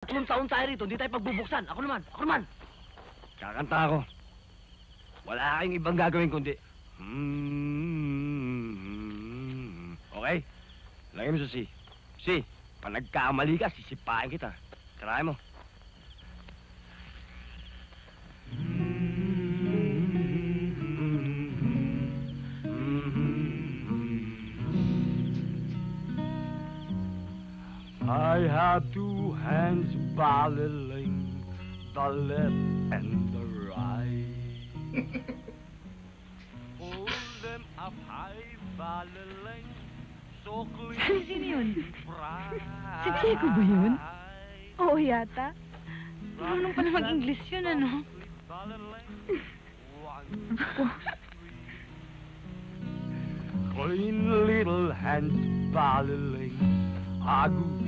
Tatlong taon tayo rito, hindi tayo pagbubuksan. Ako naman, ako naman. Kakanta ako. Wala kayong ibang gagawin kundi... Okay? Lagay mo sa C. C, pag nagkamali ka, sisipain kita. Try mo. I have two hands battling the left and the right. Hold them up high, battling so clean. Sino yun? Si Diego ba yun? Oo yata. Marunong pa na mag-English yun, ano? Clean little hands battling. Agu